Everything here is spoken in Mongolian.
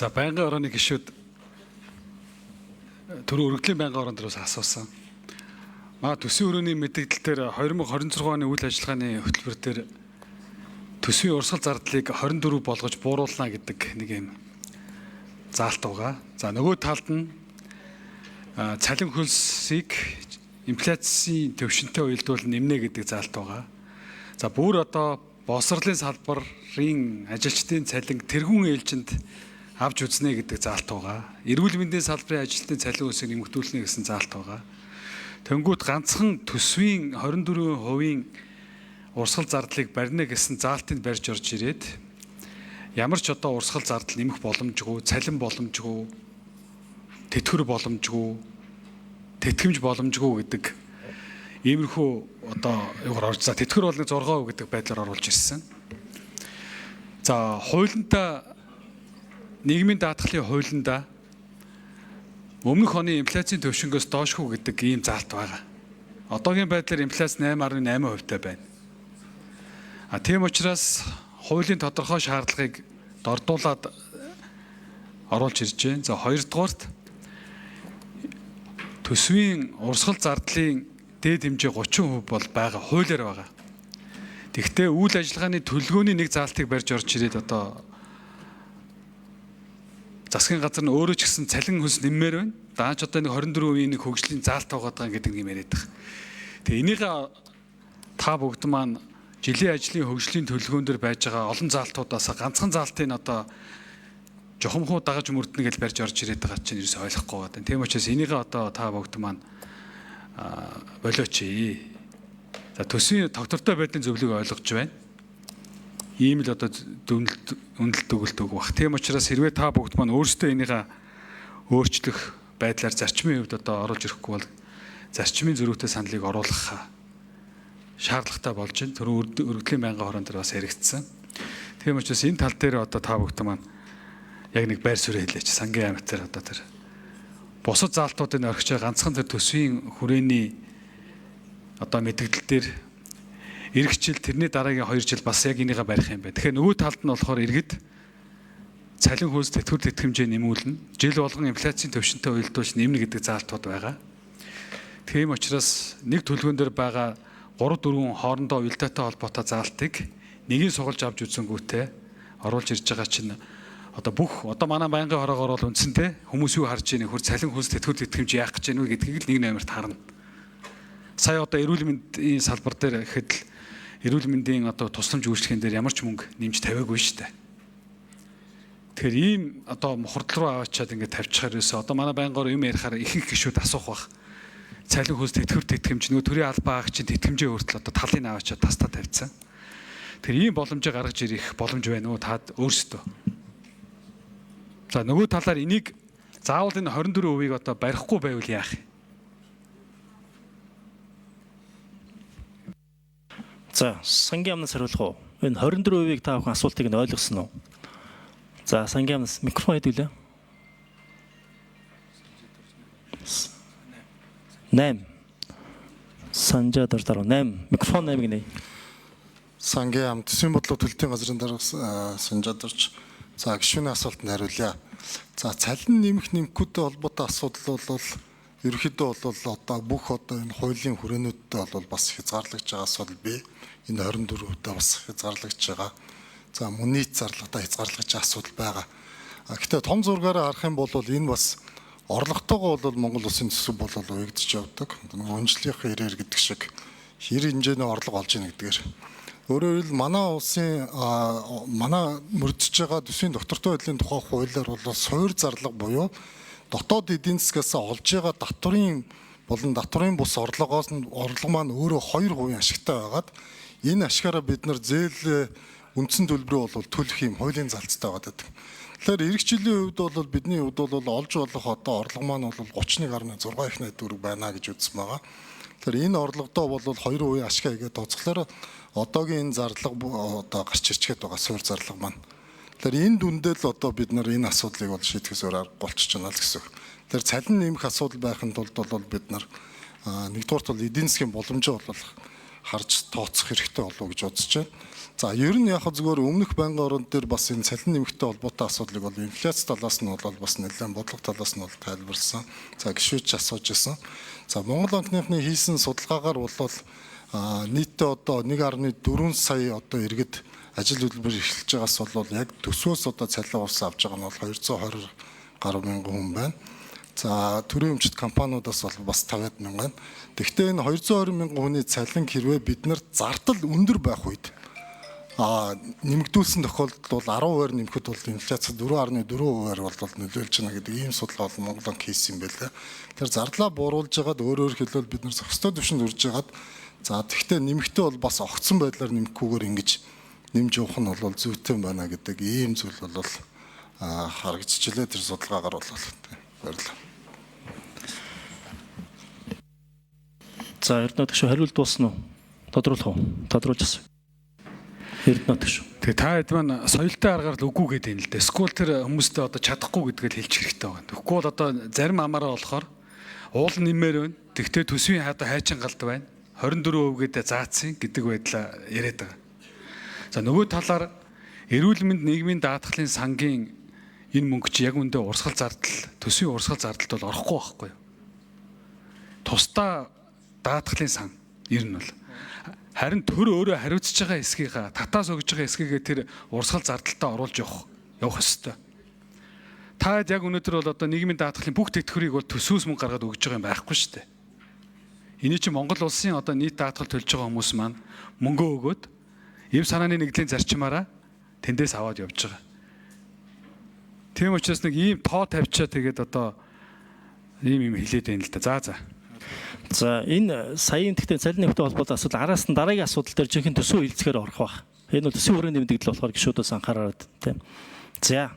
За байнгын орооны гишүүд түрүү өргөдлийн байнгын орон дээрээс асуусан. Төсвийн өрөөний мэдээлэл дээр 2026 оны үйл ажиллагааны хөтөлбөр дээр төсвийн урсгал зардлыг 24 болгож бууруулна гэдэг нэг юм заалт байгаа. За нөгөө талд нь цалин хөлсийг инфляцийн төвшөнтэй уялдуул нэмнэ гэдэг заалт байгаа. За бүр одоо боловсролын салбарын ажилчдын цалин тэргүүн ээлжинд авч үзнэ гэдэг заалт байгаа. Эрүүл мэндийн салбарын ажилтны цалин өсөйг нэмэгдүүлнэ гэсэн заалт байгаа. Тэнгүүд ганцхан төсвийн 24% урсгал зардлыг барьна гэсэн заалтыг барьж орж ирээд ямар ч одоо урсгал зардал нэмэх боломжгүй, цалин боломжгүй, тэтгэвэр боломжгүй, тэтгэмж боломжгүй гэдэг иймэрхүү одоо юугаар орж за тэтгэвэр бол 6% гэдэг байдлаар оруулж ирсэн. За хуулиндаа нийгмийн даатгалын хуулиндаа өмнөх оны инфляцийн төвшнгөөс доошгүй гэдэг ийм заалт байгаа. Одоогийн байдлаар инфляц 8.8%-тай байна. Тийм учраас хуулийн тодорхой шаардлагыг дордуулаад оруулж ирж байна. За хоёрдугаарт төсвийн урсгал зардлын дээд хэмжээ 30% бол байгаа хуулиар байгаа. Тэгэхдээ үйл ажиллагааны төлөвлөгөөний нэг заалтыг барьж орж ирээд одоо засгийн газар нь өөрөө ч гэсэн цалин хөлс нэммээр байна. Даанч одоо нэг 24% нэг хөгжлийн заалт байгаа гэдэг юм яриад байгаа. Тэгээ энийг та бүгд маань жилийн ажлын хөгжлийн төлөвлөгөөн дээр байж байгаа олон заалтуудаас ганцхан заалтыг одоо жохомхоо дагаж мөрднө гэж барьж орж ирээд байгаа чинь ерөөсөй ойлгохгүй байна. Тийм учраас энийг одоо та бүгд маань болооч. За төсвийн тогтвортой байдлын зөвлөгөө ойлгож байна. Ийм л одоо үнэлт өгөлт өгөх бах. Тийм учраас хэрвээ та бүгд маань өөрсдөө энийг өөрчлөх байдлаар зарчмын хувьд одоо оруулж ирэхгүй бол зарчмын зөрүүтэй саналыг оруулах шаардлагатай болж байна. Тэр өргөдлийн байнгын хорон дээр бас яригдсан. Тийм учраас энэ тал дээр одоо та бүгд маань яг нэг байр суурь хэлээч. Сангийн аймаг дээр одоо тэр бусад заалтуудыг орхиж ганцхан тэр төсвийн хүрээний одоо мэдээлэл дээр эх жил тэрний дараагийн 2 жил бас яг энийгээ барих юм байна. Тэгэхээр нөгөө талд нь болохоор иргэд цалин хөлс тэтгэвэр тэтгэмжээ нэмүүлнэ. Жил болгон инфляцийн төвшөнтэй уялдуулж нэмнэ гэдэг заалтууд байгаа. Тийм учраас нэг төлөвлөгөөн дээр байгаа 3-4 хоорондоо уялдаатай холбоотой заалтыг нэгийг сугалж авч үзэнгүүтээ оруулж ирж байгаа чинь одоо бүх одоо манай байнгын хороогоор бол үндсэндээ хүмүүс юу харж ийнэ хөр цалин хөлс тэтгэвэр тэтгэмж яах гэж байна вэ гэдгийг л нэг номерт харна. Сая одоо эрүүл мэндийн салбар дээр гэхэд л эрүүл мэндийн одоо тусламж үйлчлэхэн дээр ямар ч мөнгө нэмж тавиагүй шүү дээ. Тэгэхээр ийм одоо мухардл руу аваачаад ингээд тавьчихаар ерөөсөө одоо манай байнгоор юм ярихаар их гişүүд асуух бах. Цалин хөлс тэтгэвэр тэтгэмж нөгөө төрийн албаа агчийн тэтгэмжээ хүртэл одоо талын аваачаад тастаа тавьсан. Тэгэхээр ийм боломжийг гаргаж ирэх боломж байна уу та өөрсдөө. За нөгөө талаар энийг заавал энэ 24%-ийг одоо барихгүй байвал яах юм? За сангийн амнаас хариулах уу? Энэ 24%-ийг та бүхэн асуултыг нь ойлгосон уу? За сангийн амнаас микрофон хэдүүлээ. 8. Санжаа дараа 8. Микрофон 8 гинэ. Сангийн ам төсвийн бодлого төлөлтийн газрын дарга Санжаа дарж. За гишүүний асуултанд хариулъя. За цалин нэмэх нэмэхгүйтэй холбоотой асуудал бол ерөнхийдөө бол одоо бүх одоо энэ хуулийн хүрээнүүдтэй бол бас хязгаарлагдж байгаа асуудал бий. Энэ 24%-тэй бас хязгаарлагдж байгаа. За мөн нийт зарлагтай хязгаарлагдж байгаа асуудал байгаа. Гэхдээ том зургаараа харах юм бол энэ бас орлоготойгоо бол Монгол улсын төсөв бол уягдж явдаг. Үнжлийнхээ ирээр гэдэг шиг хэр хэмжээний орлого олж ийн гэдгээр. Өөрөөр хэлбэл манай улсын манай мөрдөж байгаа төсвийн доктортой байдлын тухай хуулиар бол суур зарлага буюу дотоод эдийн засгаас олж байгаа татврын болон татврын бус орлого маань өөрөө 2% ашигтай байгаад энэ ашгаараа бид нар зээл үндсэн төлбөрөө бол төлөх юм хуулийн залцтай байгаа гэдэг. Тэгэхээр эх жилийн хувьд бол бидний хувьд бол олж болох одоо орлого маань бол 31.6 их найдвар төгрөг байна гэж үзсэн байгаа. Тэгэхээр энэ орлогодоо бол 2% ашиг хийгээд тооцоглоор одоогийн энэ зарлага одоо гарч ирчгээд байгаа суур зарлага маань. Тэгэхээр энэ дүндэл одоо бид нар энэ асуудлыг бол шийдэхээс өөр арга болчихж байна л гэсэн. Тэгэхээр цалин нэмэх асуудал байхын тулд бол бид нар нэгдүгээрт бол эдийн засгийн боломжоо бол харж тооцох хэрэгтэй болов уу гэж бодож байна. За ер нь яг зөвхөн өмнөх байнгын орон дээр бас энэ цалин нэмэгтэй холбоотой асуудлыг бол инфляц талаас нь бол бас нэлээд бодлого талаас нь бол тайлбарласан. За гишүүч асууж ирсэн. За Монгол банкны хийсэн судалгаагаар бол нийтдээ одоо 1.4 сая одоо иргэд ажил хөдөлмөр эхэлж байгаас бол яг төсвөөс одоо цалин ус авч байгаа нь бол 220 гаруй мянган хүн байна. За төрийн өмчт компаниудаас бол бас 50 мянган. Тэгэхдээ энэ 220 мянган хүний цалин хэрвээ бид нарт зардал өндөр байх үед нэмэгдүүлсэн тохиолдолд бол 10% нэмэхэд бол инфляцид 4.4% бол нөлөөлж байна гэдэг ийм судалгаа бол Монгол банк хийсэн юм байлаа. Тэр зардлаа бууруулж байгаад өөрөөр хэлбэл бид нар зохистой түвшинд үрж байгаад за тэгвэл нэмэгтэй бол бас огцсон байдлаар нэмэхгүйгээр ингэж нэмж явах нь бол зүйтэй байна гэдэг ийм зүйл бол харагдчихлээ тэр судалгаагаар бол. Баярлалаа. За Эрдэнэ төгшөө хариулт дуусна уу? Тодруулах уу? Тодруулж асуу. Эрдэнэ төгшөө. Тэгээ та хэд маань соёлтой аргаар л үгүй гэдэг юм л дээ. Скул тэр хүмүүстэй одоо чадахгүй гэдгийг хэлчих хэрэгтэй байна. Тэгэхгүй бол одоо зарим амаараа болохоор уул нэмээр байна. Тэгтээ төсвийн хадаа хайчин галд байна. 24% гэдэг заацсан гэдэг байдлаа яриад байгаа. За нөгөө талаар эрүүл мэнд нийгмийн даатгалын сангийн энэ мөнгө чи яг үндэ урсгал зардал, төсвийн урсгал зардалд бол орохгүй байхгүй юу? Тусдаа даатгалын сан ер нь бол харин төр өөрөө хариуцж байгаа эсгийгээ татаас өгж байгаа эсгийгээ тэр урсгал зардалтаа оруулж явах ёстой. Та яг өнөөдөр бол одоо нийгмийн даатгалын бүх тэтгэврийг бол төсвөөс мөнгө гаргаад өгж байгаа юм байхгүй шүү дээ. Эний чинь Монгол улсын одоо нийт даатгал төлж байгаа хүмүүс маань мөнгөө өгөөд эв санааны нэгдлийн зарчмаараа тэндээс аваад явж байгаа. Тийм учраас нэг ийм тоо тавьчаа тэгээд одоо ийм хэлээд байна л да. За энэ саяын тэгтээ цалин нэмэгтэй холбоотой асуудал араас нь дараагийн асуудал дээр жинхэнэ төсөв хилцгээр орох байх. Энэ бол төсвийн хүрээний нэмэгдэл болохоор гишүүдээс анхаараад тийм. За